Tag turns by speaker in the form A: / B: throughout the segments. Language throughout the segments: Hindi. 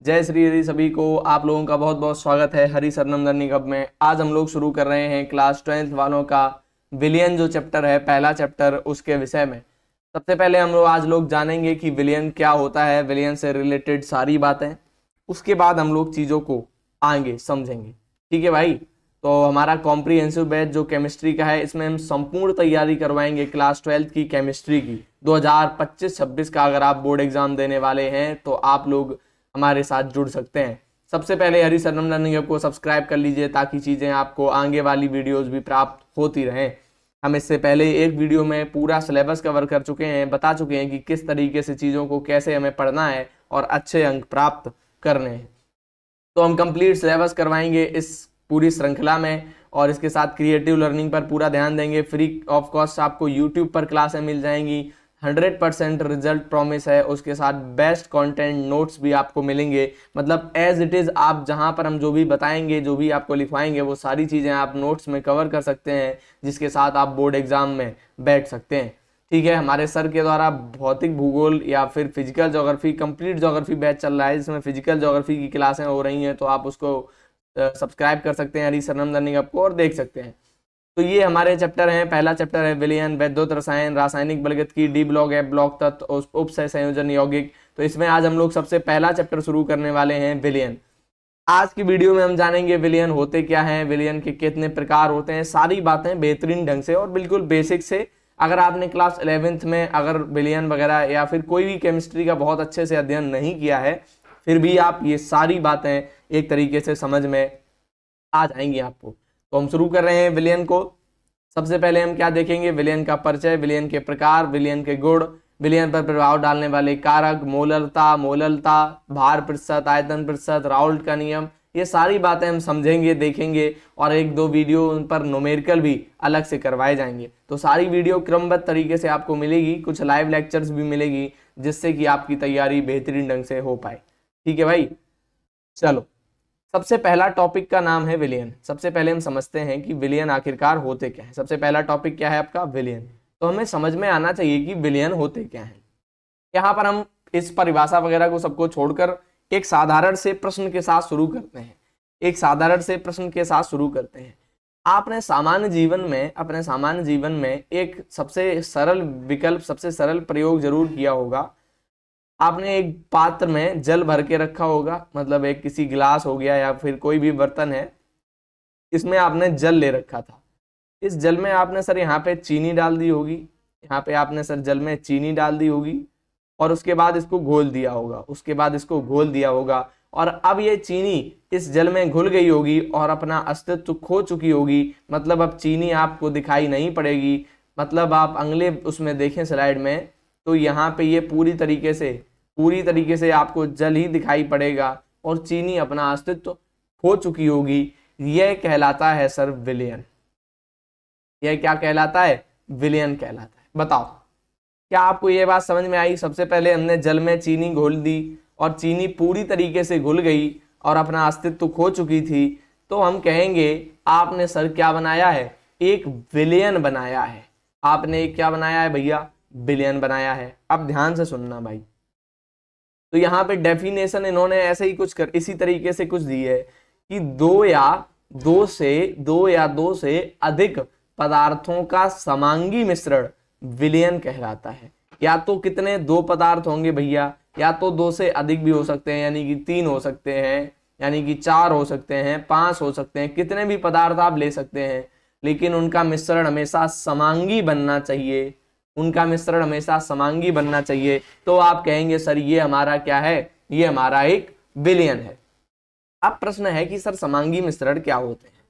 A: जय श्री हरि। सभी को आप लोगों का बहुत बहुत स्वागत है हरि सरनम लर्निंग हब में। आज हम लोग शुरू कर रहे हैं क्लास 12th वालों का विलियन जो चैप्टर है, पहला चैप्टर, उसके विषय में। सबसे पहले हम लोग आज जानेंगे कि विलियन क्या होता है, विलियन से रिलेटेड सारी बातें। उसके बाद हम लोग चीज़ों को आगे समझेंगे। ठीक है भाई। तो हमारा कॉम्प्रिहेंसिव बैच जो केमिस्ट्री का है, इसमें हम संपूर्ण तैयारी करवाएंगे क्लास 12th की केमिस्ट्री की 2025-26 का। अगर आप बोर्ड एग्जाम देने वाले हैं तो आप लोग हमारे साथ जुड़ सकते हैं। सबसे पहले हरी सरनम लर्निंग हब को सब्सक्राइब कर लीजिए ताकि चीज़ें आपको आगे वाली वीडियोस भी प्राप्त होती रहें। हम इससे पहले एक वीडियो में पूरा सिलेबस कवर कर चुके हैं, बता चुके हैं कि किस तरीके से चीज़ों को कैसे हमें पढ़ना है और अच्छे अंक प्राप्त करने हैं। तो हम कंप्लीट सिलेबस करवाएंगे इस पूरी श्रृंखला में, और इसके साथ क्रिएटिव लर्निंग पर पूरा ध्यान देंगे। फ्री ऑफ कॉस्ट आपको यूट्यूब पर क्लासें मिल जाएंगी। 100% रिजल्ट प्रॉमिस है। उसके साथ बेस्ट कंटेंट नोट्स भी आपको मिलेंगे, मतलब एज इट इज़ आप जहां पर हम जो भी बताएंगे, जो भी आपको लिखवाएंगे, वो सारी चीज़ें आप नोट्स में कवर कर सकते हैं, जिसके साथ आप बोर्ड एग्जाम में बैठ सकते हैं। ठीक है। हमारे सर के द्वारा भौतिक भूगोल या फिर physical geography, complete geography batch चल रहा है, जिसमें फिजिकल ज्योग्राफी की क्लासें हो रही हैं। तो आप उसको सब्सक्राइब कर सकते हैं हरी सरनम लर्निंग हब को, और देख सकते हैं। तो ये हमारे चैप्टर हैं। पहला चैप्टर है विलयन, वैद्युत रसायन, रासायनिक बलगतिकी, डी ब्लॉक, एफ ब्लॉक तत्व, उपसय संयोजन, यौगिक। तो इसमें आज हम लोग सबसे पहला चैप्टर शुरू करने वाले हैं विलयन। आज की वीडियो में हम जानेंगे विलयन होते क्या हैं, विलयन के कितने प्रकार होते हैं, सारी बातें बेहतरीन ढंग से और बिल्कुल बेसिक से। अगर आपने क्लास 11th में अगर विलयन वगैरह या फिर कोई भी केमिस्ट्री का बहुत अच्छे से अध्ययन नहीं किया है, फिर भी आप ये सारी बातें एक तरीके से समझ में आ जाएंगी आपको। तो हम शुरू कर रहे हैं विलयन को। सबसे पहले हम क्या देखेंगे? विलयन का परिचय, विलयन के प्रकार, विलयन के गुण, विलयन पर प्रभाव डालने वाले कारक, मोललता, भार प्रतिशत, आयतन प्रतिशत, राउल्ट का नियम। ये सारी बातें हम समझेंगे, देखेंगे, और एक दो वीडियो उन पर न्यूमेरिकल भी अलग से करवाए जाएंगे। तो सारी वीडियो क्रमबद्ध तरीके से आपको मिलेगी, कुछ लाइव लेक्चर्स भी मिलेगी, जिससे कि आपकी तैयारी बेहतरीन ढंग से हो पाए। ठीक है भाई। चलो, सबसे पहला टॉपिक का नाम है विलयन। सबसे पहले हम समझते हैं कि विलयन आखिरकार होते क्या है। सबसे पहला टॉपिक क्या है आपका? विलयन। तो हमें समझ में आना चाहिए कि विलयन होते क्या है। यहाँ पर हम इस परिभाषा वगैरह को सबको छोड़कर एक साधारण से प्रश्न के साथ शुरू करते हैं। एक साधारण से प्रश्न के साथ शुरू करते हैं। आपने सामान्य जीवन में, अपने सामान्य जीवन में एक सबसे सरल विकल्प, सबसे सरल प्रयोग जरूर किया होगा। आपने एक पात्र में जल भर के रखा होगा, मतलब एक किसी गिलास हो गया या फिर कोई भी बर्तन है, इसमें आपने जल ले रखा था। इस जल में आपने सर यहाँ पे चीनी डाल दी होगी, यहाँ पे आपने सर जल में चीनी डाल दी होगी, और उसके बाद इसको घोल दिया होगा, उसके बाद इसको घोल दिया होगा। और अब ये चीनी इस जल में घुल गई होगी और अपना अस्तित्व खो चुकी होगी। मतलब अब चीनी आपको दिखाई नहीं पड़ेगी। मतलब आप अगले उसमें देखें स्लाइड में, तो यहाँ पे ये पूरी तरीके से आपको जल ही दिखाई पड़ेगा और चीनी अपना अस्तित्व खो चुकी होगी। यह कहलाता है सर विलयन। यह क्या कहलाता है? विलयन कहलाता है। बताओ, क्या आपको यह बात समझ में आई? सबसे पहले हमने जल में चीनी घोल दी और चीनी पूरी तरीके से घुल गई और अपना अस्तित्व खो चुकी थी। तो हम कहेंगे आपने सर क्या बनाया है? एक विलयन बनाया है। आपने एक क्या बनाया है भैया? विलयन बनाया है। अब ध्यान से सुनना भाई। तो यहाँ पे डेफिनेशन इन्होंने ऐसे ही कुछ इसी तरीके से कुछ दी है कि दो या दो से अधिक पदार्थों का समांगी मिश्रण विलयन कहलाता है। या तो कितने? दो पदार्थ होंगे भैया, या तो दो से अधिक भी हो सकते हैं, यानी कि 3 हो सकते हैं, यानी कि 4 हो सकते हैं, 5 हो सकते हैं, कितने भी पदार्थ आप ले सकते हैं, लेकिन उनका मिश्रण हमेशा समांगी बनना चाहिए। उनका मिश्रण हमेशा समांगी बनना चाहिए। तो आप कहेंगे सर ये हमारा क्या है? ये हमारा एक विलयन है। अब प्रश्न है कि सर समांगी मिश्रण क्या होते हैं?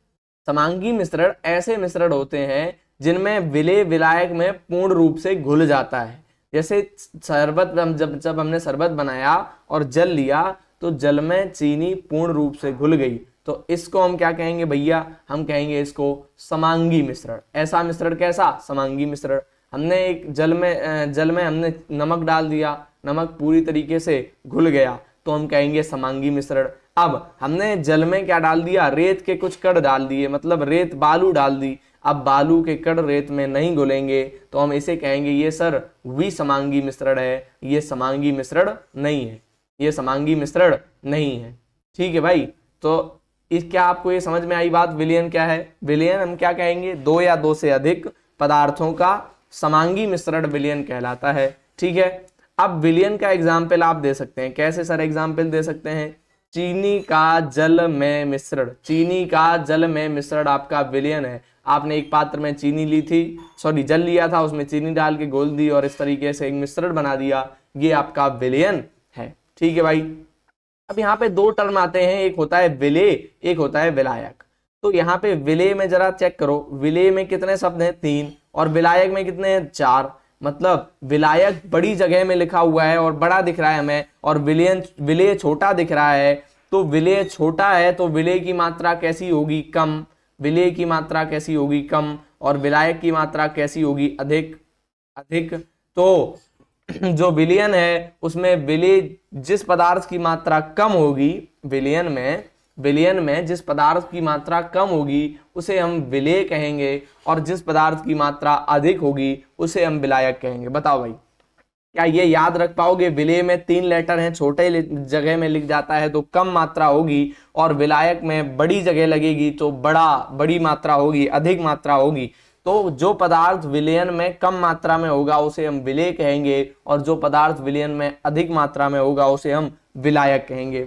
A: समांगी मिश्रण ऐसे मिश्रण होते हैं जिनमें विलेय विलायक में पूर्ण रूप से घुल जाता है। जैसे शरबत, जब हमने शरबत बनाया और जल लिया, तो जल में चीनी पूर्ण रूप से घुल गई। तो इसको हम क्या कहेंगे भैया? हम कहेंगे इसको समांगी मिश्रण। ऐसा मिश्रण कैसा? समांगी मिश्रण। हमने एक जल में हमने नमक डाल दिया, नमक पूरी तरीके से घुल गया, तो हम कहेंगे समांगी मिश्रण। अब हमने जल में क्या डाल दिया? रेत के कुछ कण डाल दिए, मतलब रेत बालू डाल दी। अब बालू के कण रेत में नहीं घुलेंगे, तो हम इसे कहेंगे ये सर विसमांगी मिश्रण है, ये समांगी मिश्रण नहीं है। ये समांगी मिश्रण नहीं है। ठीक है भाई, तो इस क्या आपको ये समझ में आई बात? विलयन क्या है? विलयन हम क्या कहेंगे? दो या दो से अधिक पदार्थों का समांगी मिश्रण विलयन कहलाता है। ठीक है, अब विलयन का एग्जाम्पल आप दे सकते हैं। कैसे सर एग्जाम्पल दे सकते हैं? चीनी का जल में मिश्रण, चीनी का जल में मिश्रण आपका विलयन है। आपने एक पात्र में चीनी ली थी, सॉरी जल लिया था, उसमें चीनी डाल के घोल दी और इस तरीके से एक मिश्रण बना दिया, ये आपका विलयन है। ठीक है भाई, अब यहाँ पे दो टर्म आते हैं, एक होता है विलेय, एक होता है विलायक। तो यहाँ पे विलेय में जरा चेक करो, विलेय में कितने शब्द हैं? 3, और विलायक में कितने हैं? 4। मतलब विलायक बड़ी जगह में लिखा हुआ है और बड़ा दिख रहा है हमें, और विलेय छोटा दिख रहा है। तो विलेय छोटा है तो विलेय की मात्रा कैसी होगी? कम। विलेय की मात्रा कैसी होगी? कम। और विलायक की मात्रा कैसी होगी? अधिक। अधिक। तो जो विलयन है उसमें विलेय जिस पदार्थ की मात्रा कम होगी, विलयन में जिस पदार्थ की मात्रा कम होगी उसे हम विलेय कहेंगे, और जिस पदार्थ की मात्रा अधिक होगी उसे हम विलायक कहेंगे। बताओ भाई, क्या ये याद रख पाओगे? विलेय में 3 लेटर हैं, छोटे जगह में लिख जाता है तो कम मात्रा होगी, और विलायक में बड़ी जगह लगेगी तो बड़ी मात्रा होगी, अधिक मात्रा होगी। तो जो पदार्थ विलयन में कम मात्रा में होगा उसे हम विलेय कहेंगे, और जो पदार्थ विलयन में अधिक मात्रा में होगा उसे हम विलायक कहेंगे।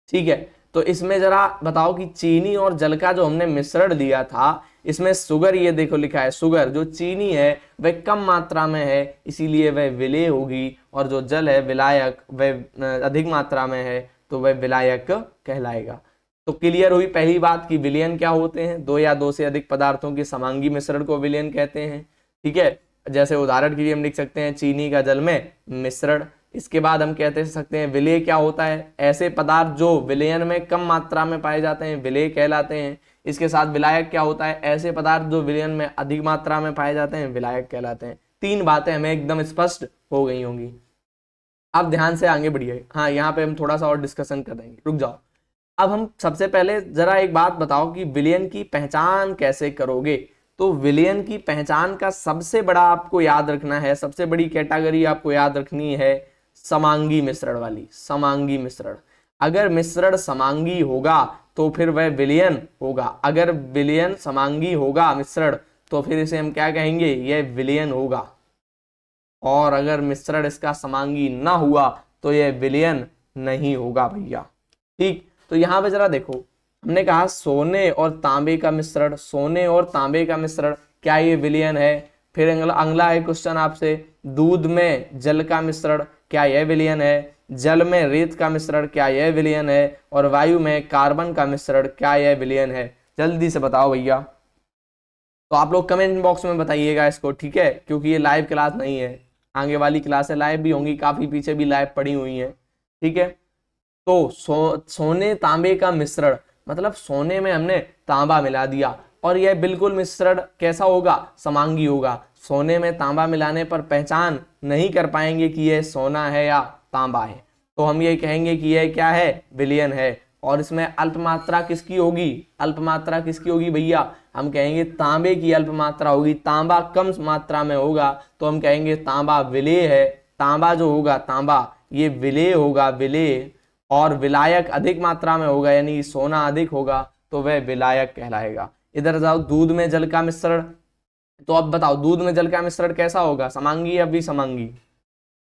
A: ठीक है, तो इसमें जरा बताओ कि चीनी और जल का जो हमने मिश्रण लिया था, इसमें शुगर, ये देखो लिखा है शुगर, जो चीनी है वह कम मात्रा में है इसीलिए वह विलेय होगी, और जो जल है विलायक वह अधिक मात्रा में है तो वह विलायक कहलाएगा। तो क्लियर हुई पहली बात कि विलयन क्या होते हैं? दो या दो से अधिक पदार्थों के समांगी मिश्रण को विलयन कहते हैं। ठीक है, जैसे उदाहरण के लिए हम लिख सकते हैं चीनी का जल में मिश्रण। इसके बाद हम कहते सकते हैं विलेय क्या होता है? ऐसे पदार्थ जो विलयन में कम मात्रा में पाए जाते हैं विलेय कहलाते हैं। इसके साथ विलायक क्या होता है? ऐसे पदार्थ जो विलयन में अधिक मात्रा में पाए जाते हैं विलायक कहलाते हैं। 3 बातें हमें एकदम स्पष्ट हो गई होंगी। अब ध्यान से आगे बढ़िए। हाँ, यहाँ पे हम थोड़ा सा और डिस्कशन कर देंगे, रुक जाओ। अब हम सबसे पहले जरा एक बात बताओ कि विलयन की पहचान कैसे करोगे? तो विलयन की पहचान का सबसे बड़ा आपको याद रखना है, सबसे बड़ी कैटेगरी आपको याद रखनी है समांगी मिश्रण वाली। समांगी मिश्रण, अगर मिश्रण समांगी होगा तो फिर वह विलयन होगा। अगर विलयन समांगी होगा मिश्रण तो फिर इसे हम क्या कहेंगे? यह विलयन होगा। और अगर मिश्रण इसका समांगी ना हुआ तो यह विलयन नहीं होगा भैया। ठीक, तो यहाँ पे जरा देखो, हमने कहा सोने और तांबे का मिश्रण, सोने और तांबे का मिश्रण, क्या ये विलयन है? फिर अगला है क्वेश्चन आपसे, दूध में जल का मिश्रण, क्या यह विलयन है? जल में रेत का मिश्रण, क्या यह विलयन है? और वायु में कार्बन का मिश्रण, क्या यह विलयन है? जल्दी से बताओ भैया। तो आप लोग कमेंट बॉक्स में बताइएगा इसको, ठीक है, क्योंकि ये लाइव क्लास नहीं है, आगे वाली क्लासें लाइव भी होंगी, काफी पीछे भी लाइव पड़ी हुई है। ठीक है, तो सोने तांबे का मिश्रण, मतलब सोने में हमने तांबा मिला दिया, और यह बिल्कुल मिश्रण कैसा होगा? समांगी होगा। सोने में तांबा मिलाने पर पहचान नहीं कर पाएंगे कि यह सोना है या तांबा है, तो हम ये कहेंगे कि यह क्या है? विलयन है। और इसमें अल्प मात्रा किसकी होगी? अल्प मात्रा किसकी होगी भैया? हम कहेंगे तांबे की अल्प मात्रा होगी। तांबा कम मात्रा में होगा तो हम कहेंगे तांबा विलेय है। तांबा जो होगा, तांबा ये विलेय होगा, विलेय। और विलायक अधिक मात्रा में होगा, यानी सोना अधिक होगा तो वह विलायक कहलाएगा। इधर जाओ, दूध में जल का मिश्रण, तो अब बताओ दूध में जल का मिश्रण कैसा होगा? समांगी या विसमांगी?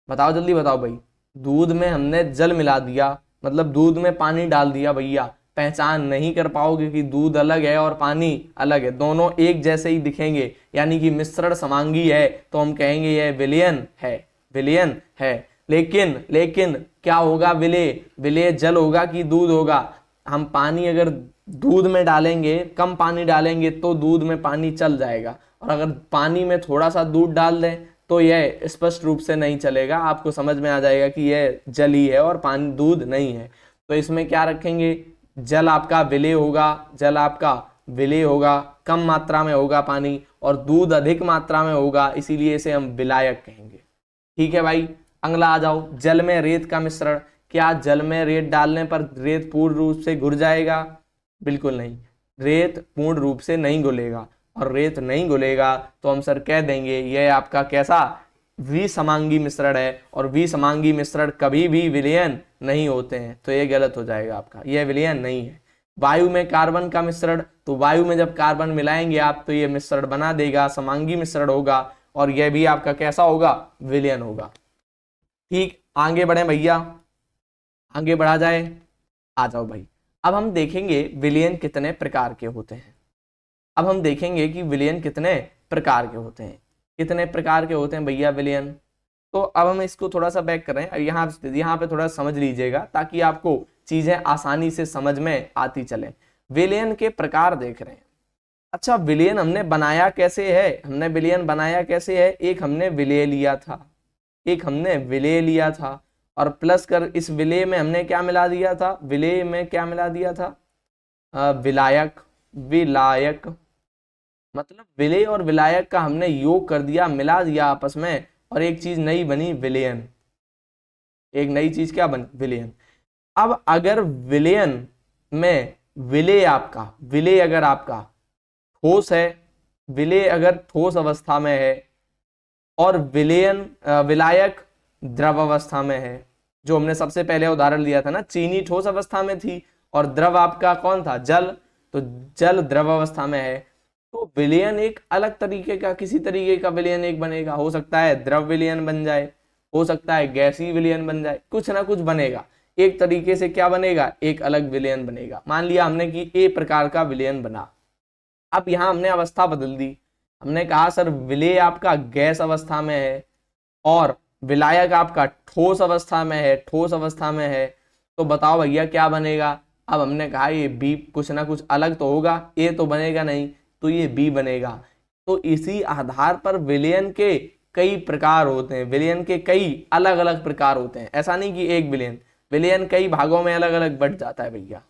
A: बताओ जल्दी बताओ भाई। दूध में हमने जल मिला दिया, मतलब दूध में पानी डाल दिया भैया, पहचान नहीं कर पाओगे कि दूध अलग है और पानी अलग है, दोनों एक जैसे ही दिखेंगे, यानी कि मिश्रण समांगी है, तो हम कहेंगे यह विलयन है, विलयन है। लेकिन क्या होगा? विलेय जल होगा कि दूध होगा? हम पानी अगर दूध में डालेंगे, कम पानी डालेंगे तो दूध में पानी चल जाएगा, और अगर पानी में थोड़ा सा दूध डाल दें तो यह स्पष्ट रूप से नहीं चलेगा, आपको समझ में आ जाएगा कि यह जल ही है और पानी दूध नहीं है। तो इसमें क्या रखेंगे? जल आपका विलेय होगा, जल आपका विलेय होगा, कम मात्रा में होगा पानी, और दूध अधिक मात्रा में होगा, इसीलिए इसे हम विलायक कहेंगे। ठीक है भाई, अगला आ जाओ, जल में रेत का मिश्रण, क्या जल में रेत डालने पर रेत पूर्ण रूप से घुल जाएगा? बिल्कुल नहीं, रेत पूर्ण रूप से नहीं घुलेगा, और रेत नहीं घुलेगा तो हम सर कह देंगे यह आपका कैसा? विसमांगी मिश्रण है और विसमांगी मिश्रण कभी भी विलयन नहीं होते हैं, तो ये गलत हो जाएगा आपका, ये विलयन नहीं है। वायु में कार्बन का मिश्रण, तो वायु में जब कार्बन मिलाएंगे आप तो ये मिश्रण बना देगा, समांगी मिश्रण होगा और यह भी आपका कैसा होगा, विलयन होगा। ठीक, आगे बढ़े भैया, आगे बढ़ा जाए, आ जाओ भाई। अब हम देखेंगे विलयन कितने प्रकार के होते हैं। अब हम देखेंगे कि विलयन कितने प्रकार के होते हैं, कितने प्रकार के होते हैं भैया विलयन। तो अब हम इसको थोड़ा सा बैक कर रहे हैं, यहाँ पे थोड़ा समझ लीजिएगा ताकि आपको चीजें आसानी से समझ में आती चले। विलयन के प्रकार देख रहे हैं। अच्छा, विलयन हमने बनाया कैसे है, हमने विलयन बनाया कैसे है, एक हमने विलय लिया था, एक हमने विलय लिया था और प्लस कर इस विलय में हमने क्या मिला दिया था, विलय में क्या मिला दिया था, विलायक, विलायक मतलब विलय और विलायक का हमने योग कर दिया, मिला दिया आपस में और एक चीज नई बनी विलयन, एक नई चीज क्या बनी, विलयन। अब अगर विलयन में विलय आपका, विलय अगर आपका ठोस है, विलय अगर ठोस अवस्था में है और विलयन विलायक द्रव अवस्था में है, जो हमने सबसे पहले उदाहरण लिया था ना, चीनी ठोस अवस्था में थी और द्रव आपका कौन था, जल, तो जल द्रव अवस्था में है, तो विलयन एक अलग तरीके का, किसी तरीके का विलयन एक बनेगा। हो सकता है द्रव विलयन बन जाए, हो सकता है गैसीय विलयन बन जाए, कुछ ना कुछ बनेगा, एक तरीके से क्या बनेगा, एक अलग विलयन बनेगा। मान लिया हमने कि ए प्रकार का विलयन बना, अब यहां हमने अवस्था बदल दी, हमने कहा सर विलय आपका गैस अवस्था में है और विलायक आपका ठोस अवस्था में है, ठोस अवस्था में है, तो बताओ भैया क्या बनेगा। अब हमने कहा ये बी कुछ ना कुछ अलग तो होगा, ए तो बनेगा नहीं, तो ये बी बनेगा। तो इसी आधार पर विलयन के कई प्रकार होते हैं, विलयन के कई अलग अलग प्रकार होते हैं, ऐसा नहीं कि एक विलयन, विलयन कई भागों में अलग अलग बढ़ जाता है भैया,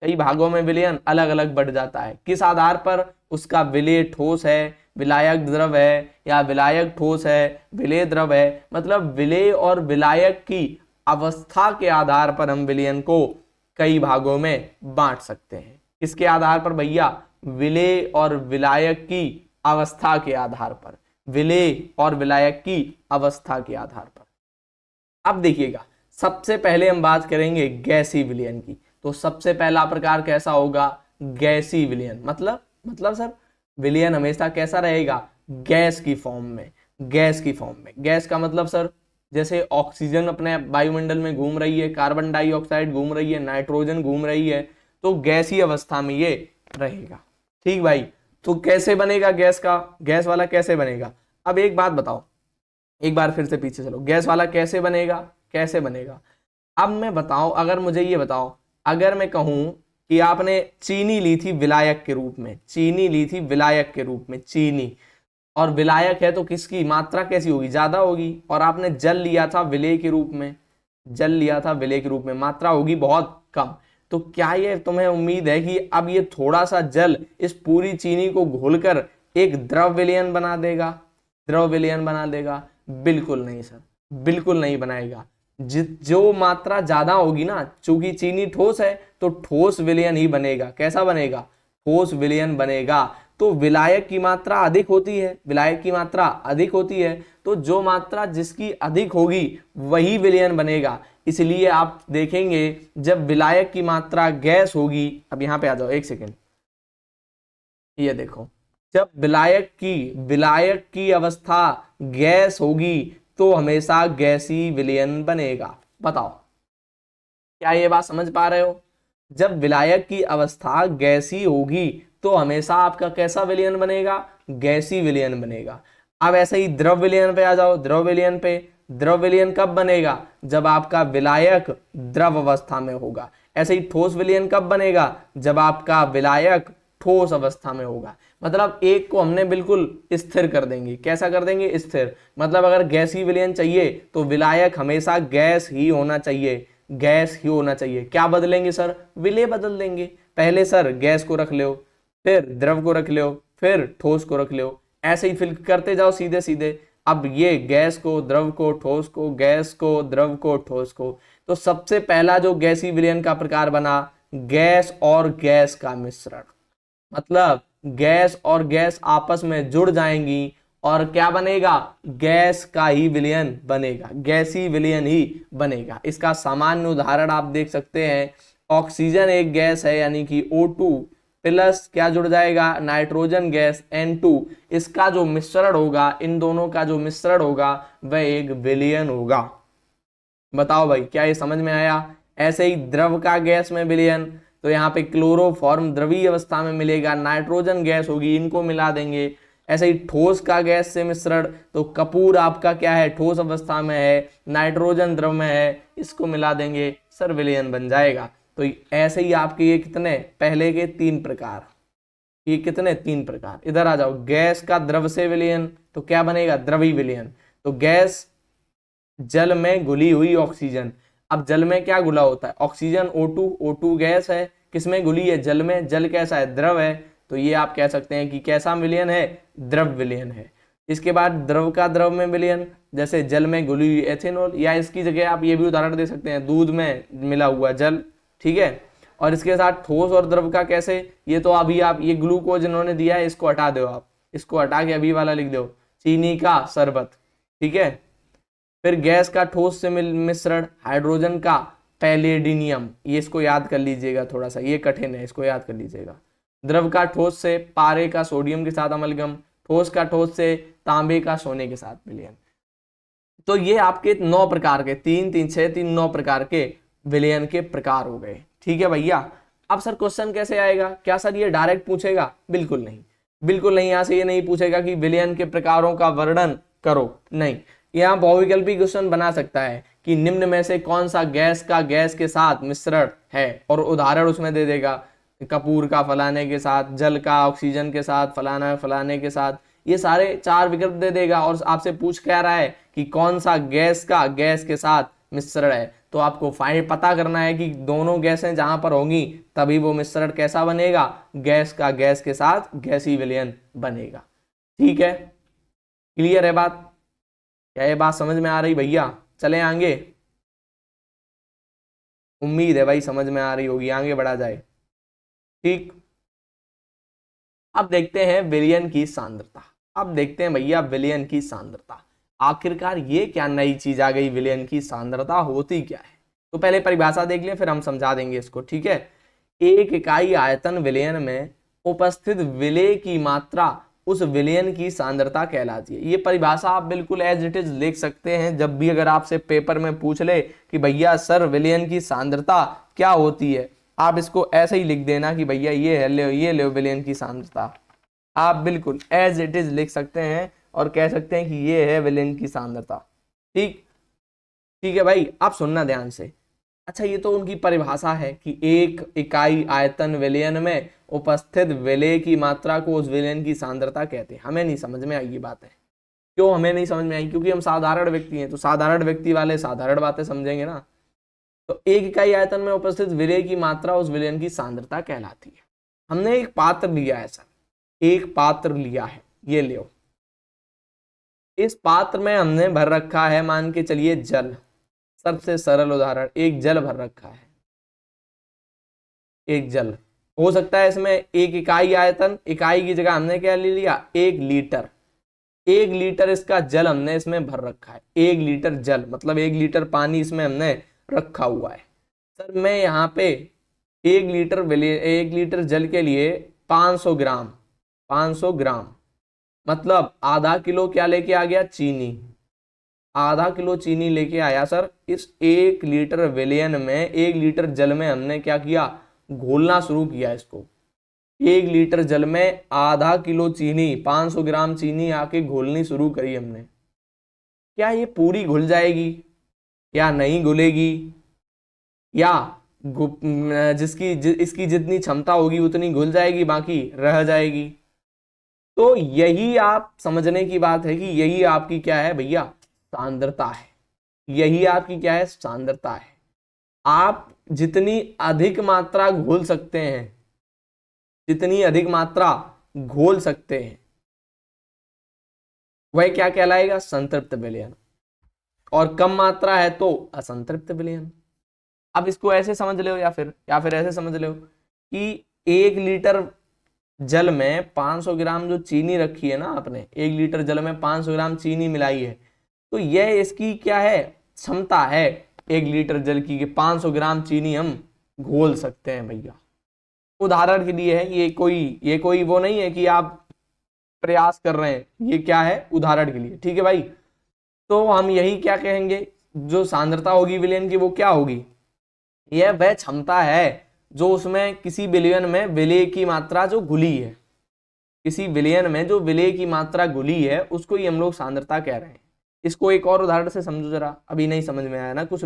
A: कई भागों में विलयन अलग अलग बढ़ जाता है। किस आधार पर, उसका विलय ठोस है, विलायक द्रव है, या विलायक ठोस है, विलय द्रव है, मतलब विलय और विलायक की अवस्था के आधार पर हम विलयन को कई भागों में बांट सकते हैं। किसके आधार पर भैया, विलय और विलायक की अवस्था के आधार पर, विलय और विलायक की अवस्था के आधार पर। अब देखिएगा, सबसे पहले हम बात करेंगे गैसीय विलयन की। तो सबसे पहला प्रकार कैसा होगा, गैसीय विलयन। मतलब सर विलयन हमेशा कैसा रहेगा, गैस की फॉर्म में, गैस की फॉर्म में। गैस का मतलब सर जैसे ऑक्सीजन अपने वायुमंडल में घूम रही है, कार्बन डाइऑक्साइड घूम रही है, नाइट्रोजन घूम रही है, तो गैसीय अवस्था में ये रहेगा। ठीक भाई, तो कैसे बनेगा गैस का, गैस वाला कैसे बनेगा। अब एक बात बताओ, एक बार फिर से पीछे चलो, गैस वाला कैसे बनेगा, कैसे बनेगा। अब मैं बताऊं, अगर मुझे ये बताओ, अगर मैं कहूं कि आपने चीनी ली थी विलायक के रूप में, चीनी ली थी विलायक के रूप में, चीनी, और विलायक है तो किसकी मात्रा कैसी होगी, ज्यादा होगी, और आपने जल लिया था विलय के रूप में, जल लिया था विलय के रूप में, मात्रा होगी बहुत कम। तो क्या ये तुम्हें उम्मीद है कि अब ये थोड़ा सा जल इस पूरी चीनी को घोलकर एक द्रव विलयन बना देगा, द्रव विलयन बना देगा? बिल्कुल नहीं सर, बिल्कुल नहीं बनाएगा। जो मात्रा ज्यादा होगी ना, चूंकि चीनी ठोस है तो ठोस विलयन ही बनेगा। कैसा बनेगा, ठोस विलयन बनेगा। तो विलायक की मात्रा अधिक होती है, विलायक की मात्रा अधिक होती है, तो जो मात्रा जिसकी अधिक होगी वही विलयन बनेगा। इसलिए आप देखेंगे जब विलायक की मात्रा गैस होगी, अब यहां पे आ जाओ एक सेकेंड, ये देखो, जब विलायक की अवस्था गैस होगी तो हमेशा गैसीय विलयन बनेगा। बताओ क्या ये बात समझ पा रहे हो? जब विलायक की अवस्था गैसीय होगी तो हमेशा आपका कैसा विलयन बनेगा, गैसीय विलयन बनेगा। अब ऐसे ही द्रव विलयन पे आ जाओ, द्रव विलयन पे, द्रव विलयन कब बनेगा, जब आपका विलायक द्रव अवस्था में होगा। ऐसे ही ठोस विलयन कब बनेगा, जब आपका विलायक ठोस अवस्था में होगा। मतलब एक को हमने बिल्कुल स्थिर कर देंगे। कैसा कर देंगे, स्थिर। मतलब अगर गैसीय विलयन चाहिए तो विलायक हमेशा गैस ही होना चाहिए, गैस ही होना चाहिए। क्या बदलेंगे सर, विलय बदल देंगे। पहले सर गैस को रख लो, फिर द्रव को रख लो, फिर ठोस को रख लो, ऐसे ही फिर करते जाओ सीधे सीधे। अब ये गैस को, द्रव को, ठोस को, गैस को, द्रव को, ठोस को। तो सबसे पहला जो गैसीय विलयन का प्रकार बना, गैस और गैस का मिश्रण। मतलब गैस और गैस आपस में जुड़ जाएंगी और क्या बनेगा, गैस का ही विलयन बनेगा, गैसी विलयन ही बनेगा। इसका सामान्य उदाहरण आप देख सकते हैं, ऑक्सीजन एक गैस है यानी कि O2 प्लस क्या जुड़ जाएगा, नाइट्रोजन गैस N2, इसका जो मिश्रण होगा, इन दोनों का जो मिश्रण होगा वह एक विलयन होगा। बताओ भाई क्या ये समझ में आया। ऐसे ही द्रव का गैस में विलयन, तो यहाँ पे क्लोरोफॉर्म द्रवीय अवस्था में मिलेगा, नाइट्रोजन गैस होगी, इनको मिला देंगे। ऐसे ही ठोस का गैस से मिश्रण, तो कपूर आपका क्या है, ठोस अवस्था में है, नाइट्रोजन द्रव में है, इसको मिला देंगे, सर विलयन बन जाएगा। तो ऐसे ही आपके ये कितने, पहले के 3 प्रकार, ये कितने 3 प्रकार। इधर आ जाओ, गैस का द्रव से विलयन, तो क्या बनेगा, द्रवी विलयन। तो गैस जल में घुली हुई ऑक्सीजन, अब जल में क्या घुला होता है, ऑक्सीजन O2, O2 गैस है, किसमें घुली है, जल में, जल कैसा है, द्रव है, तो ये आप कह सकते हैं कि कैसा विलयन है, द्रव विलयन है। इसके बाद द्रव का द्रव में विलयन, जैसे जल में घुली हुई एथेनॉल, या इसकी जगह आप ये भी उदाहरण दे सकते हैं, दूध में मिला हुआ जल, ठीक है। और इसके साथ ठोस और द्रव का कैसे, ये तो अभी आप ये ग्लूकोज इन्होंने दिया है, इसको हटा दो, आप इसको हटा के अभी वाला लिख दो, चीनी का शरबत, ठीक है। फिर गैस का ठोस से मिश्रण, हाइड्रोजन का पैलेडिनियम, ये इसको याद कर लीजिएगा, थोड़ा सा ये कठिन है, इसको याद कर लीजिएगा। द्रव का ठोस से पारे का सोडियम के साथ अमलगम, ठोस का ठोस से तांबे का सोने के साथ विलयन। तो ये आपके 9 प्रकार के, 3 3 6 3 9 प्रकार के विलयन के प्रकार हो गए, ठीक है भैया। अब सर क्वेश्चन कैसे आएगा, क्या सर ये डायरेक्ट पूछेगा, बिल्कुल नहीं, बिल्कुल नहीं। यहाँ से ये नहीं पूछेगा कि विलयन के प्रकारों का वर्णन करो, नहीं। यहाँ बहुविकल्पी क्वेश्चन बना सकता है कि निम्न में से कौन सा गैस का गैस के साथ मिश्रण है, और उदाहरण उसमें दे देगा, कपूर का फलाने के साथ, जल का ऑक्सीजन के साथ, फलाना फलाने के साथ, ये सारे 4 विकल्प दे देगा। और आपसे पूछ क्या रहा है कि कौन सा गैस का गैस के साथ मिश्रण है, तो आपको फाइंड पता करना है कि दोनों गैसें जहां पर होंगी तभी वो मिश्रण कैसा बनेगा, गैस का गैस के साथ गैसीय विलयन बनेगा, ठीक है। क्लियर है बात, क्या ये बात समझ में आ रही भैया, चले आगे। उम्मीद है भाई समझ में आ रही होगी, आगे बढ़ा जाए, ठीक। अब देखते हैं विलयन की सांद्रता, अब देखते हैं भैया विलयन की सांद्रता, आखिरकार ये क्या नई चीज आ गई, विलयन की सांद्रता होती क्या है। तो पहले परिभाषा देख लें, फिर हम समझा देंगे इसको, ठीक है। एक इकाई आयतन विलयन में उपस्थित विलेय की मात्रा उस विलयन की सांद्रता कहलाती है। ये परिभाषा आप बिल्कुल एज इट इज लिख सकते हैं, जब भी अगर आपसे पेपर में पूछ ले कि भैया सर विलयन की सांद्रता क्या होती है, आप इसको ऐसे ही लिख देना कि भैया ये है, ये ले विलयन की सांद्रता, आप बिल्कुल एज इट इज लिख सकते हैं और कह सकते हैं कि ये है विलयन की सांद्रता, ठीक, ठीक है भाई। आप सुनना ध्यान से। अच्छा ये तो उनकी परिभाषा है कि एक इकाई आयतन विलयन में उपस्थित विलेय की मात्रा को उस विलयन की सांद्रता कहते हैं। हमें नहीं समझ में आई ये बात है, क्यों हमें नहीं समझ में आई, क्योंकि हम साधारण व्यक्ति हैं, तो साधारण व्यक्ति वाले साधारण बातें समझेंगे ना। तो एक इकाई आयतन में उपस्थित विलेय की मात्रा उस विलयन की सांद्रता कहलाती है। हमने एक पात्र लिया है सर, एक पात्र लिया है, ये लियो, इस पात्र में हमने भर रखा है, मान के चलिए जल, सबसे सरल उदाहरण, एक जल भर रखा है, एक जल, हो सकता है इसमें एक इकाई आयतन, इकाई की जगह हमने क्या ले लिया, 1 लीटर, 1 लीटर इसका जल हमने इसमें भर रखा है, 1 लीटर जल मतलब 1 लीटर पानी इसमें हमने रखा हुआ है। सर मैं यहाँ पे 1 लीटर जल के लिए 500 ग्राम, 500 ग्राम मतलब आधा किलो क्या लेके आ गया, चीनी, आधा किलो चीनी लेके आया सर। इस 1 लीटर विलयन में, 1 लीटर जल में हमने क्या किया, घोलना शुरू किया इसको। 1 लीटर जल में आधा किलो चीनी, 500 ग्राम चीनी आके घोलनी शुरू करी हमने। क्या ये पूरी घुल जाएगी या नहीं घुलेगी, या इसकी जितनी क्षमता होगी उतनी घुल जाएगी, बाकी रह जाएगी। तो यही आप समझने की बात है कि यही आपकी क्या है भैया, सांद्रता है। यही आपकी क्या है, सांद्रता है। आप जितनी अधिक मात्रा घोल सकते हैं, जितनी अधिक मात्रा घोल सकते हैं, वह क्या कहलाएगा, संतृप्त विलयन, और कम मात्रा है तो असंतृप्त विलयन। अब इसको ऐसे समझ लो या फिर ऐसे समझ लो कि 1 लीटर जल में 500 ग्राम जो चीनी रखी है ना आपने, 1 लीटर जल में 500 ग्राम चीनी मिलाई है, तो यह इसकी क्या है, क्षमता है 1 लीटर जल की, कि 500 ग्राम चीनी हम घोल सकते हैं भैया। उदाहरण के लिए है, ये कोई वो नहीं है कि आप प्रयास कर रहे हैं, ये क्या है, उदाहरण के लिए, ठीक है भाई। तो हम यही क्या कहेंगे, जो सांद्रता होगी विलयन की वो क्या होगी, यह वह क्षमता है जो उसमें किसी विलयन में विलेय की मात्रा जो घुली है, किसी विलयन में जो विलेय की मात्रा घुली है उसको ही हम लोग सांद्रता कह रहे हैं। इसको एक और उदाहरण से समझो जरा, अभी नहीं समझ में आया ना कुछ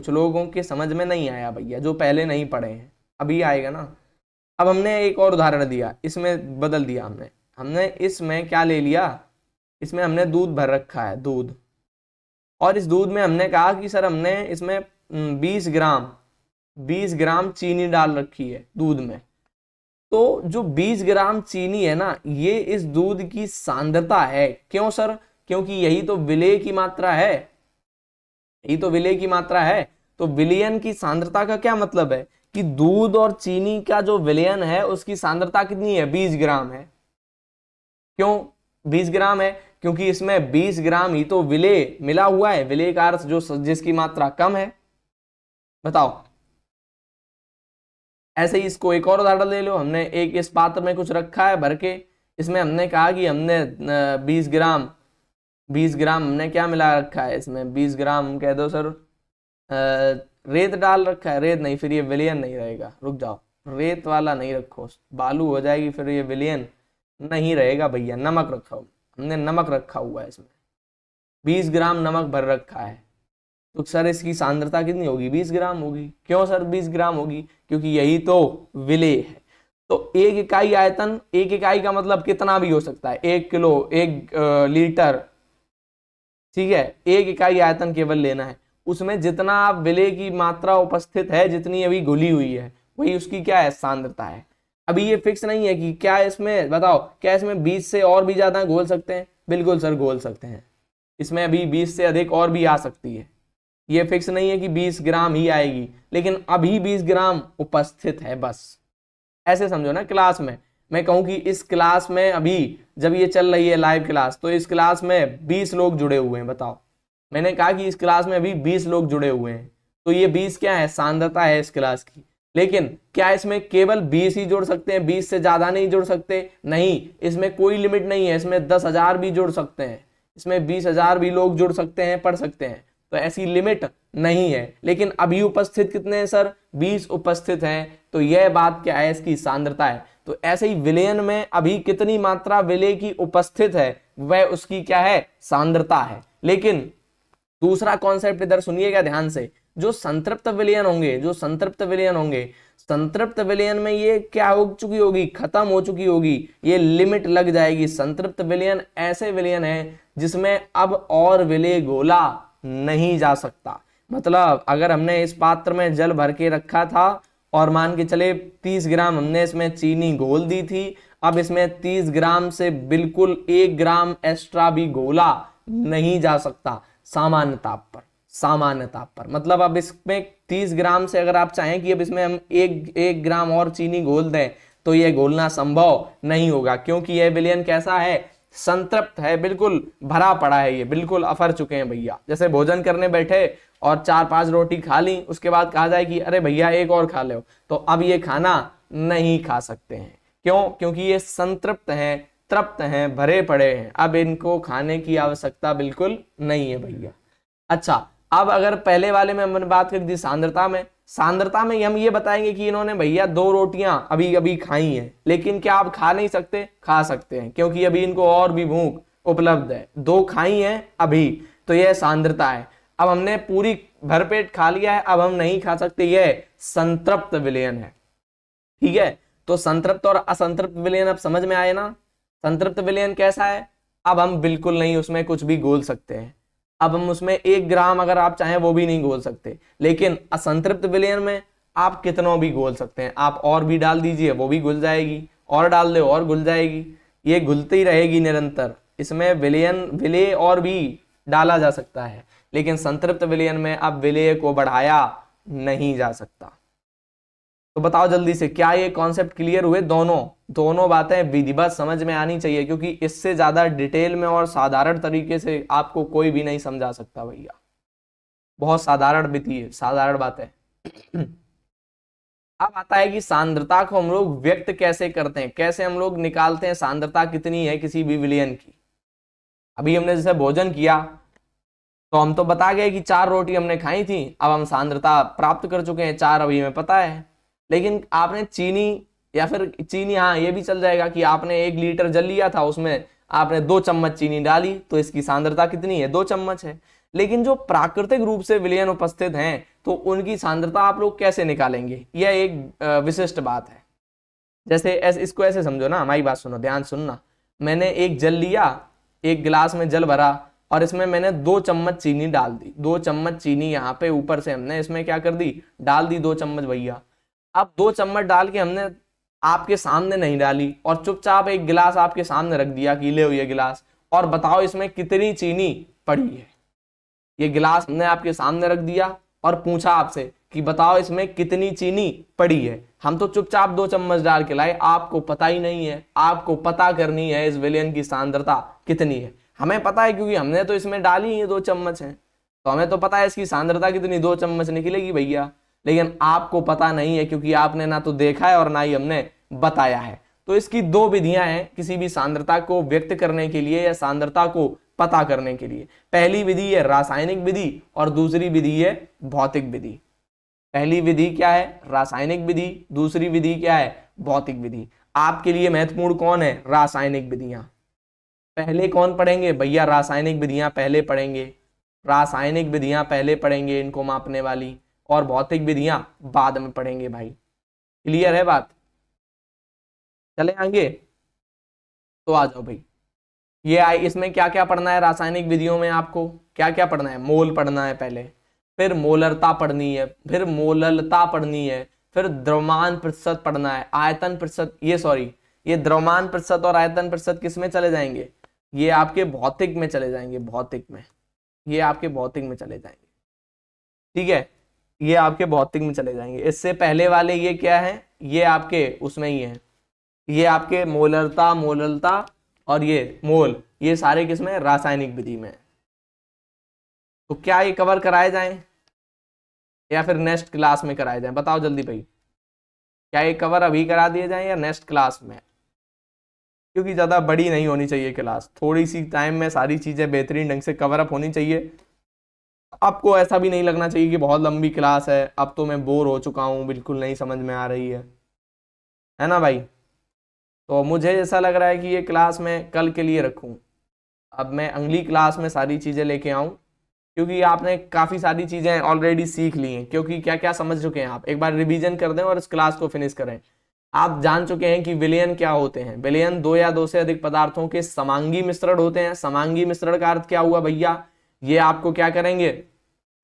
A: लोगों के समझ में नहीं आया भैया, जो पहले नहीं पढ़े हैं, अभी आएगा ना। अब हमने एक और उदाहरण दिया, इसमें बदल दिया हमने इसमें क्या ले लिया, इसमें हमने दूध भर रखा है, दूध, और इस दूध में हमने कहा कि सर हमने इसमें 20 ग्राम चीनी डाल रखी है दूध में। तो जो 20 ग्राम चीनी है ना, ये इस दूध की सांद्रता है। क्यों सर, क्योंकि यही तो विलेय की मात्रा है, यही तो विलेय की मात्रा है। तो विलयन की सांद्रता का क्या मतलब है कि दूध और चीनी का जो विलयन है उसकी सांद्रता कितनी है, 20 ग्राम है। क्यों 20 ग्राम है, क्योंकि इसमें 20 ग्राम ही तो विलेय मिला हुआ है, विलेय का अर्थ जो जिसकी मात्रा कम है। बताओ, ऐसे ही इसको एक और उदाहरण ले लो, हमने एक इस पात्र में कुछ रखा है भर के, इसमें हमने कहा कि हमने 20 ग्राम हमने क्या मिला रखा है, इसमें 20 ग्राम कह दो सर, रेत डाल रखा है, रेत नहीं, फिर ये विलयन नहीं रहेगा, रुक जाओ, रेत वाला नहीं रखो, बालू हो जाएगी, फिर ये विलयन नहीं रहेगा भैया। नमक रखा हो, हमने नमक रखा हुआ है, इसमें 20 ग्राम नमक भर रखा है, तो सर इसकी सांद्रता कितनी होगी, 20 ग्राम होगी। क्यों सर 20 ग्राम होगी, क्योंकि यही तो विलेय है। तो एक इकाई आयतन, एक इकाई का मतलब कितना भी हो सकता है, 1 किलो, 1 लीटर, ठीक है, एक इकाई आयतन केवल लेना है, उसमें जितना विलेय की मात्रा उपस्थित है, जितनी अभी घुली हुई है, वही उसकी क्या है, सांद्रता है। अभी ये फिक्स नहीं है कि क्या इसमें, बताओ क्या इसमें 20 से और भी ज्यादा घोल सकते हैं, बिल्कुल सर घोल सकते हैं, इसमें अभी 20 से अधिक और भी आ सकती है, ये फिक्स नहीं है कि 20 ग्राम ही आएगी, लेकिन अभी 20 ग्राम उपस्थित है बस। ऐसे समझो ना, क्लास में मैं कहूं कि इस क्लास में अभी जब ये चल रही है लाइव क्लास, तो इस क्लास में 20 लोग जुड़े हुए हैं, बताओ, मैंने कहा कि इस क्लास में अभी 20 लोग जुड़े हुए हैं, तो ये 20 क्या है, सांद्रता है इस क्लास की। लेकिन क्या इसमें केवल 20 ही जोड़ सकते हैं, 20 से ज्यादा नहीं जोड़ सकते, नहीं, इसमें कोई लिमिट नहीं है, इसमें 10,000 भी जोड़ सकते हैं, इसमें 20,000 भी लोग जुड़ सकते हैं, पढ़ सकते हैं, तो ऐसी लिमिट नहीं है। लेकिन अभी उपस्थित कितने हैं सर, 20 उपस्थित हैं, तो यह बात क्या है, इसकी सांद्रता है। तो ऐसे ही विलयन में अभी कितनी मात्रा विलेय की उपस्थित है, वह उसकी क्या है, सांद्रता है। लेकिन दूसरा कॉन्सेप्ट इधर सुनिएगा ध्यान से, जो संतृप्त विलयन होंगे, संतृप्त विलयन में ये क्या हो चुकी होगी, खत्म हो चुकी होगी, ये लिमिट लग जाएगी। संतृप्त विलयन ऐसे विलयन है जिसमें अब और विलेय घोला नहीं जा सकता। मतलब अगर हमने इस पात्र में जल भर के रखा था और मान के चले 30 ग्राम हमने इसमें चीनी घोल दी थी, अब इसमें 30 ग्राम से बिल्कुल 1 ग्राम एक्स्ट्रा भी घोला नहीं जा सकता सामान्य ताप पर। मतलब अब इसमें 30 ग्राम से अगर आप चाहें कि अब इसमें हम एक ग्राम और चीनी घोल दें, तो यह घोलना संभव नहीं होगा, क्योंकि यह विलयन कैसा है, संतृप्त है, बिल्कुल भरा पड़ा है, ये बिल्कुल अफर चुके हैं भैया। जैसे भोजन करने बैठे और 4-5 रोटी खा ली, उसके बाद कहा जाए कि अरे भैया एक और खा लो, तो अब ये खाना नहीं खा सकते हैं। क्यों, क्योंकि ये संतृप्त हैं, तृप्त हैं, भरे पड़े हैं, अब इनको खाने की आवश्यकता बिल्कुल नहीं है भैया। अच्छा, अब अगर पहले वाले में हमने बात कर दी सांद्रता में हम ये बताएंगे कि इन्होंने भैया 2 रोटियां अभी अभी खाई हैं, लेकिन क्या आप खा नहीं सकते, खा सकते हैं, क्योंकि अभी इनको और भी भूख उपलब्ध है, 2 खाई हैं अभी, तो यह सांद्रता है। अब हमने पूरी भरपेट खा लिया है, अब हम नहीं खा सकते, यह संतृप्त विलयन है। ठीक है, तो संतृप्त और असंतृप्त विलयन अब समझ में आए ना। संतृप्त विलयन कैसा है, अब हम बिल्कुल नहीं उसमें कुछ भी घोल सकते हैं, अब हम उसमें 1 ग्राम अगर आप चाहें वो भी नहीं घोल सकते। लेकिन असंतृप्त विलयन में आप कितना भी घोल सकते हैं, आप और भी डाल दीजिए वो भी घुल जाएगी, और डाल दे और घुल जाएगी, ये घुलती ही रहेगी निरंतर। इसमें विलेय और भी डाला जा सकता है, लेकिन संतृप्त विलयन में अब विलेय को बढ़ाया नहीं जा सकता। तो बताओ जल्दी से, क्या ये कॉन्सेप्ट क्लियर हुए? दोनों बातें विधिवत समझ में आनी चाहिए, क्योंकि इससे ज्यादा डिटेल में और साधारण तरीके से आपको कोई भी नहीं समझा सकता भैया। बहुत साधारण विधि है, साधारण बात है। अब आता है कि सांद्रता को हम लोग व्यक्त कैसे करते हैं, कैसे हम लोग निकालते हैं सांद्रता कितनी है किसी भी विलयन की। अभी हमने जैसे भोजन किया तो हम तो बता गए कि 4 रोटी हमने खाई थी, अब हम सांद्रता प्राप्त कर चुके हैं 4, अभी हमें पता है। लेकिन आपने चीनी, या फिर चीनी, हाँ ये भी चल जाएगा कि आपने 1 लीटर जल लिया था, उसमें आपने 2 चम्मच चीनी डाली, तो इसकी सांद्रता कितनी है? 2 चम्मच है। लेकिन जो प्राकृतिक रूप से विलयन उपस्थित हैं तो उनकी सांद्रता आप लोग कैसे निकालेंगे? यह एक विशिष्ट बात है। जैसे इसको ऐसे समझो ना, हमारी बात सुनो, ध्यान सुनना। मैंने एक जल लिया, एक गिलास में जल भरा और इसमें मैंने 2 चम्मच चीनी डाल दी। 2 चम्मच चीनी यहाँ पे ऊपर से हमने इसमें क्या कर दी? डाल दी 2 चम्मच भैया। अब 2 चम्मच डाल के हमने आपके सामने नहीं डाली और चुपचाप एक गिलास आपके सामने रख दिया कि ले ये गिलास, और बताओ इसमें कितनी चीनी पड़ी है। ये गिलास हमने आपके सामने रख दिया और पूछा आपसे कि बताओ इसमें कितनी चीनी पड़ी है। हम तो चुपचाप 2 चम्मच डाल के लाए, आपको पता ही नहीं है। आपको पता करनी है इस विलयन की सांद्रता कितनी है। हमें पता है क्योंकि हमने तो इसमें डाली ही 2 चम्मच है, तो हमें तो पता है इसकी सांद्रता कितनी, 2 चम्मच निकलेगी भैया। लेकिन आपको पता नहीं है क्योंकि आपने ना तो देखा है और ना ही हमने बताया है। तो इसकी 2 विधियां हैं किसी भी सांद्रता को व्यक्त करने के लिए या सांद्रता को पता करने के लिए। पहली विधि है रासायनिक विधि और दूसरी विधि है भौतिक विधि। पहली विधि क्या है? रासायनिक विधि। दूसरी विधि क्या है? भौतिक विधि। आपके लिए महत्वपूर्ण कौन है? रासायनिक विधियां। पहले कौन पढ़ेंगे भैया? रासायनिक विधियां पहले पढ़ेंगे। रासायनिक विधियां पहले पढ़ेंगे इनको मापने वाली, और भौतिक विधियां बाद में पढ़ेंगे भाई। क्लियर है बात? चले आगे तो आ जाओ भाई। ये इसमें क्या क्या पढ़ना है? रासायनिक विधियों में आपको क्या क्या पढ़ना है? मोल पढ़ना है पहले, फिर मोलरता पढ़नी है, फिर मोललता पढ़नी है, फिर द्रव्यमान प्रतिशत पढ़ना है, आयतन प्रतिशत, ये द्रव्यमान प्रतिशत और आयतन प्रतिशत किस में चले जाएंगे? ये आपके भौतिक में चले जाएंगे, भौतिक में। ये आपके भौतिक में चले जाएंगे, ठीक है, ये आपके भौतिक में चले जाएंगे। इससे पहले वाले ये क्या है? ये आपके उसमें ही है, ये आपके मोलरता, मोललता और ये मोल, ये सारे किसमें? रासायनिक विधि में। तो क्या ये कवर कराए जाएं या फिर नेक्स्ट क्लास में कराए जाएं? बताओ जल्दी भाई, क्या ये कवर अभी करा दिए जाएं या नेक्स्ट क्लास में? क्योंकि ज्यादा बड़ी नहीं होनी चाहिए क्लास, थोड़ी सी टाइम में सारी चीजें बेहतरीन ढंग से कवर अप होनी चाहिए। आपको ऐसा भी नहीं लगना चाहिए कि बहुत लंबी क्लास है, अब तो मैं बोर हो चुका हूँ, बिल्कुल नहीं समझ में आ रही है ना भाई? तो मुझे ऐसा लग रहा है कि ये क्लास मैं कल के लिए रखूं, अब मैं अगली क्लास में सारी चीज़ें लेके आऊं, क्योंकि आपने काफ़ी सारी चीज़ें ऑलरेडी सीख ली हैं। क्योंकि क्या क्या समझ चुके हैं आप, एक बार रिवीजन कर दें और इस क्लास को फिनिश करें। आप जान चुके हैं कि विलयन क्या होते हैं। विलयन 2 या 2 से अधिक पदार्थों के समांगी मिश्रण होते हैं। समांगी मिश्रण का अर्थ क्या हुआ भैया? ये आपको क्या करेंगे?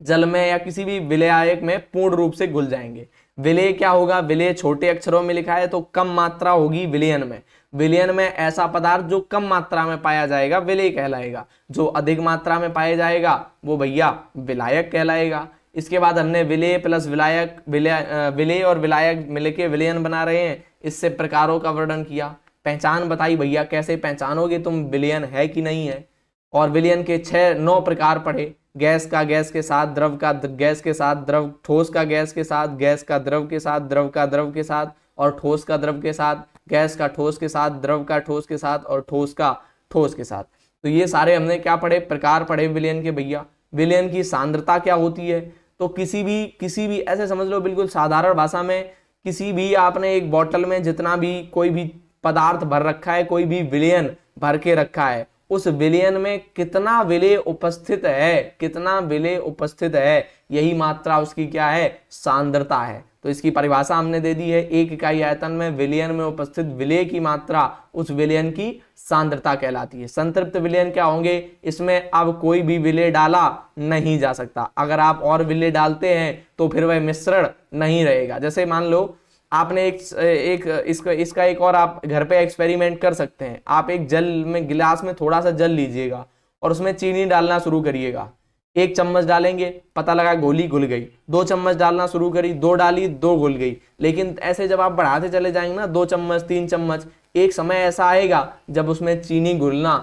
A: जल में या किसी भी विलयायक में पूर्ण रूप से घुल जाएंगे। विलय क्या होगा? विलय छोटे अक्षरों में लिखा है तो कम मात्रा होगी विलयन में। विलयन में ऐसा पदार्थ जो कम मात्रा में पाया जाएगा विलय कहलाएगा, जो अधिक मात्रा में पाया जाएगा वो भैया विलायक कहलाएगा। इसके बाद हमने विलय प्लस विलायक, विलय और विलायक मिलके विलयन बना रहे हैं, इससे प्रकारों का वर्णन किया। पहचान बताई भैया, कैसे पहचानोगे तुम विलयन है कि नहीं है। और विलयन के 6-9 प्रकार पढ़े। गैस का गैस के साथ, द्रव का गैस के साथ, द्रव ठोस का गैस के साथ, गैस का द्रव के साथ, द्रव का द्रव के साथ और ठोस का द्रव के साथ, गैस का ठोस के साथ, द्रव का ठोस के साथ और ठोस का ठोस के साथ। तो ये सारे हमने क्या पढ़े? प्रकार पढ़े विलयन के भैया। विलयन की सांद्रता क्या होती है? तो किसी भी ऐसे समझ लो बिल्कुल साधारण भाषा में, किसी भी आपने एक बोतल में जितना भी कोई भी पदार्थ भर रखा है, कोई भी विलयन भर के रखा है, उस विलयन में कितना विलय उपस्थित है, कितना विलय उपस्थित है, यही मात्रा उसकी क्या है? सांद्रता है। तो इसकी परिभाषा हमने दे दी है, 1 इकाई आयतन में विलयन में उपस्थित विलय की मात्रा उस विलयन की सांद्रता कहलाती है। संतृप्त विलयन क्या होंगे? इसमें अब कोई भी विलय डाला नहीं जा सकता। अगर आप और विलय डालते हैं तो फिर वह मिश्रण नहीं रहेगा। जैसे मान लो आपने इसका एक और आप घर पे एक्सपेरिमेंट कर सकते हैं। आप एक जल में, गिलास में थोड़ा सा जल लीजिएगा और उसमें चीनी डालना शुरू करिएगा। 1 चम्मच डालेंगे, पता लगा गोली घुल गई, 2 चम्मच डालना शुरू करी, 2 डाली, 2 घुल गई। लेकिन ऐसे जब आप बढ़ाते चले जाएंगे ना, 2 चम्मच 3 चम्मच, एक समय ऐसा आएगा जब उसमें चीनी घुलना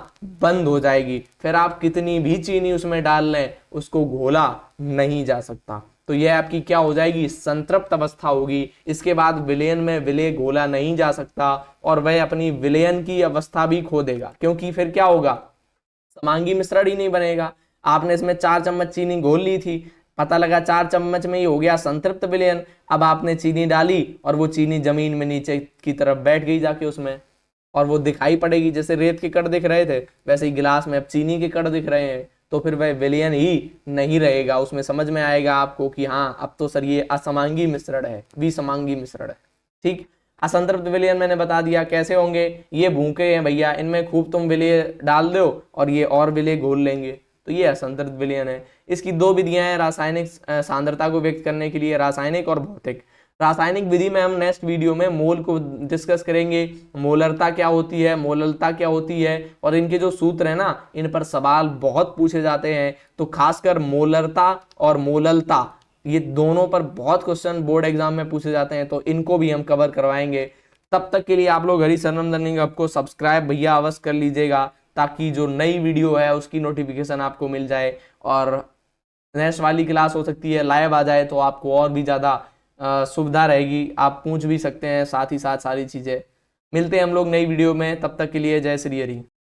A: बंद हो जाएगी, फिर आप कितनी भी चीनी उसमें डाल लें उसको घोला नहीं जा सकता। तो यह आपकी क्या हो जाएगी, संतृप्त अवस्था होगी। इसके बाद विलयन में विलय घोला नहीं जा सकता और वह अपनी विलयन की अवस्था भी खो देगा, क्योंकि फिर क्या होगा, समांगी मिश्रण ही नहीं बनेगा। आपने इसमें 4 चम्मच चीनी घोल ली थी, पता लगा 4 चम्मच में ही हो गया संतृप्त विलयन। अब आपने चीनी डाली और वो चीनी जमीन में नीचे की तरफ बैठ गई जाके उसमें, और वो दिखाई पड़ेगी, जैसे रेत के कण दिख रहे थे वैसे ही गिलास में अब चीनी के कण दिख रहे हैं। तो फिर वह विलयन ही नहीं रहेगा, उसमें समझ में आएगा आपको कि हाँ अब तो सर ये असमांगी मिश्रण है, विसमांगी मिश्रण है। ठीक, असंतृप्त विलयन मैंने बता दिया कैसे होंगे, ये भूखे हैं भैया, इनमें खूब तुम विलय डाल दो और ये और विलय घोल लेंगे, तो ये असंतृप्त विलयन है। इसकी 2 विधियां हैं रासायनिक सांद्रता को व्यक्त करने के लिए, रासायनिक और भौतिक। रासायनिक विधि में हम नेक्स्ट वीडियो में मोल को डिस्कस करेंगे, मोलरता क्या होती है, मोललता क्या होती है, और इनके जो सूत्र है ना, इन पर सवाल बहुत पूछे जाते हैं। तो खासकर मोलरता और मोललता, ये दोनों पर बहुत क्वेश्चन बोर्ड एग्जाम में पूछे जाते हैं, तो इनको भी हम कवर करवाएंगे। तब तक के लिए आप लोग हरी सरनम लर्निंग हब को सब्सक्राइब भैया अवश्य कर लीजिएगा, ताकि जो नई वीडियो है उसकी नोटिफिकेशन आपको मिल जाए, और नेक्स्ट वाली क्लास हो सकती है लाइव आ जाए तो आपको और भी ज़्यादा सुविधा रहेगी, आप पूछ भी सकते हैं साथ ही साथ सारी चीज़ें। मिलते हैं हम लोग नई वीडियो में, तब तक के लिए जय श्री हरि।